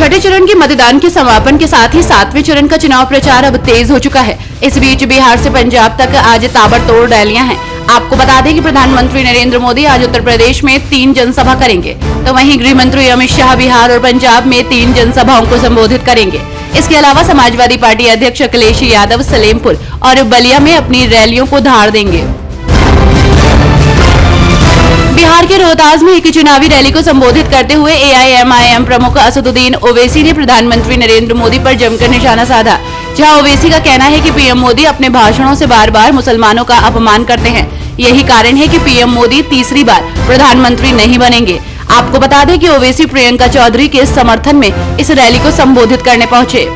छठे चरण के मतदान के समापन के साथ ही 7वें चरण का चुनाव प्रचार अब तेज हो चुका है। इस बीच बिहार से पंजाब तक आज ताबड़तोड़ रैलियां हैं। आपको बता दें कि प्रधानमंत्री नरेंद्र मोदी आज उत्तर प्रदेश में 3 जनसभा करेंगे, तो वहीं गृह मंत्री अमित शाह बिहार और पंजाब में 3 जनसभाओं को संबोधित करेंगे। इसके अलावा समाजवादी पार्टी अध्यक्ष अखिलेश यादव सलेमपुर और बलिया में अपनी रैलियों को धार देंगे। बिहार के रोहतास में एक चुनावी रैली को संबोधित करते हुए AIMIM प्रमुख असदुद्दीन ओवैसी ने प्रधानमंत्री नरेंद्र मोदी पर जमकर निशाना साधा। जहां ओवैसी का कहना है कि पीएम मोदी अपने भाषणों से बार बार मुसलमानों का अपमान करते हैं। यही कारण है कि पीएम मोदी तीसरी बार प्रधानमंत्री नहीं बनेंगे। आपको बता दें कि ओवैसी प्रियंका चौधरी के समर्थन में इस रैली को संबोधित करने पहुंचे।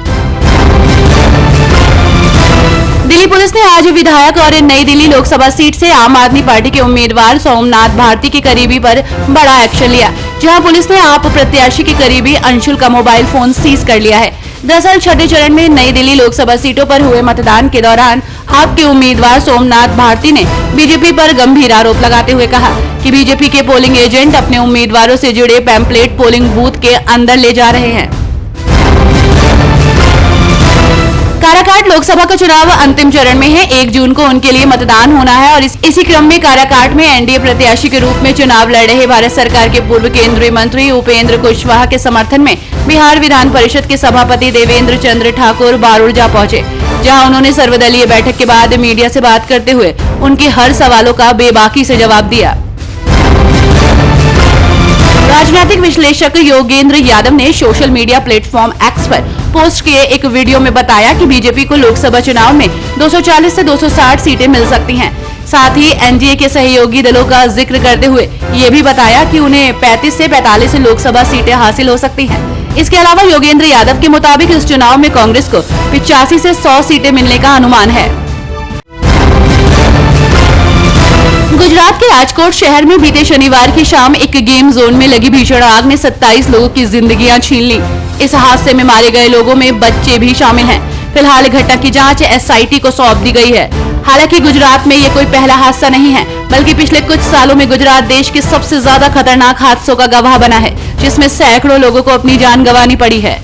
दिल्ली पुलिस ने आज विधायक और नई दिल्ली लोकसभा सीट से आम आदमी पार्टी के उम्मीदवार सोमनाथ भारती के करीबी पर बड़ा एक्शन लिया, जहां पुलिस ने आप प्रत्याशी के करीबी अंशुल का मोबाइल फोन सीज कर लिया है। दरअसल छठे चरण में नई दिल्ली लोकसभा सीटों पर हुए मतदान के दौरान आपके उम्मीदवार सोमनाथ भारती ने बीजेपी पर गंभीर आरोप लगाते हुए कहा कि बीजेपी के पोलिंग एजेंट अपने उम्मीदवारों से जुड़े पैम्पलेट पोलिंग बूथ के अंदर ले जा रहे हैं। काराकाट लोकसभा का चुनाव अंतिम चरण में है। 1 जून को उनके लिए मतदान होना है और इसी क्रम में काराकाट में एनडीए प्रत्याशी के रूप में चुनाव लड़ रहे भारत सरकार के पूर्व केंद्रीय मंत्री उपेंद्र कुशवाहा के समर्थन में बिहार विधान परिषद के सभापति देवेंद्र चंद्र ठाकुर बारुल जा पहुंचे, जहां उन्होंने सर्वदलीय बैठक के बाद मीडिया से बात करते हुए उनके हर सवालों का बेबाकी से जवाब दिया। राजनीतिक विश्लेषक योगेंद्र यादव ने सोशल मीडिया प्लेटफॉर्म एक्स पर पोस्ट किए एक वीडियो में बताया कि बीजेपी को लोकसभा चुनाव में 240 से 260 सीटें मिल सकती हैं। साथ ही एनडीए के सहयोगी दलों का जिक्र करते हुए ये भी बताया कि उन्हें 35 से 45 लोकसभा सीटें हासिल हो सकती हैं। इसके अलावा योगेंद्र यादव के मुताबिक इस चुनाव में कांग्रेस को 85 से 100 सीटें मिलने का अनुमान है। गुजरात के राजकोट शहर में बीते शनिवार की शाम एक गेम जोन में लगी भीषण आग ने 27 लोगों की जिंदगियां छीन ली। इस हादसे में मारे गए लोगों में बच्चे भी शामिल हैं। फिलहाल घटना की जांच SIT को सौंप दी गई है। हालांकि गुजरात में ये कोई पहला हादसा नहीं है, बल्कि पिछले कुछ सालों में गुजरात देश के सबसे ज्यादा खतरनाक हादसों का गवाह बना है, जिसमें सैकड़ों लोगों को अपनी जान गंवानी पड़ी है।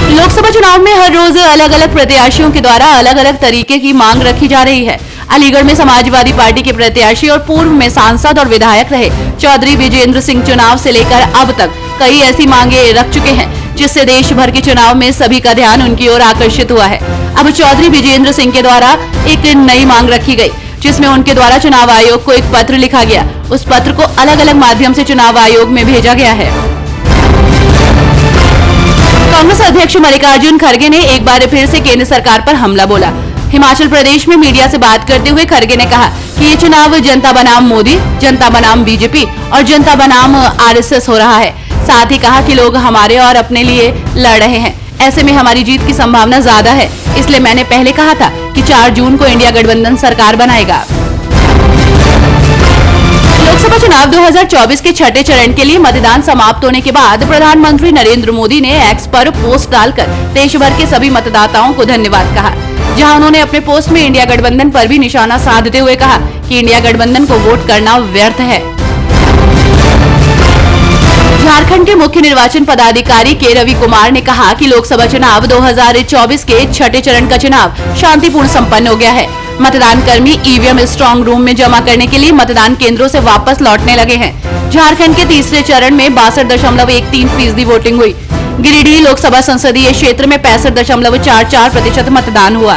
लोकसभा चुनाव में हर रोज अलग अलग प्रत्याशियों के द्वारा अलग अलग तरीके की मांग रखी जा रही है। अलीगढ़ में समाजवादी पार्टी के प्रत्याशी और पूर्व में सांसद और विधायक रहे चौधरी विजेंद्र सिंह चुनाव से लेकर अब तक कई ऐसी मांगे रख चुके हैं, जिससे देश भर के चुनाव में सभी का ध्यान उनकी ओर आकर्षित हुआ है। अब चौधरी विजेंद्र सिंह के द्वारा एक नई मांग रखी गई, जिसमें उनके द्वारा चुनाव आयोग को एक पत्र लिखा गया। उस पत्र को अलग अलग माध्यम से चुनाव आयोग में भेजा गया है। कांग्रेस अध्यक्ष मल्लिकार्जुन खड़गे ने एक बार फिर से केंद्र सरकार पर हमला बोला। हिमाचल प्रदेश में मीडिया से बात करते हुए खड़गे ने कहा कि ये चुनाव जनता बनाम मोदी, जनता बनाम बीजेपी और जनता बनाम RSS हो रहा है। साथ ही कहा कि लोग हमारे और अपने लिए लड़ रहे हैं, ऐसे में हमारी जीत की संभावना ज्यादा है। इसलिए मैंने पहले कहा था कि 4 जून को इंडिया गठबंधन सरकार बनाएगा। लोकसभा चुनाव 2024 के छठे चरण के लिए मतदान समाप्त होने के बाद प्रधानमंत्री नरेंद्र मोदी ने एक्स पर पोस्ट डालकर देश भर के सभी मतदाताओं को धन्यवाद कहा, जहां उन्होंने अपने पोस्ट में इंडिया गठबंधन पर भी निशाना साधते हुए कहा कि इंडिया गठबंधन को वोट करना व्यर्थ है। झारखंड के मुख्य निर्वाचन पदाधिकारी के रवि कुमार ने कहा कि लोकसभा चुनाव 2024 के छठे चरण का चुनाव शांतिपूर्ण संपन्न हो गया है। मतदान कर्मी EVM स्ट्रांग रूम में जमा करने के लिए मतदान केंद्रों से वापस लौटने लगे हैं। झारखंड के तीसरे चरण में 62.13% वोटिंग हुई। गिरिडीह लोकसभा संसदीय क्षेत्र में 65.44% मतदान हुआ।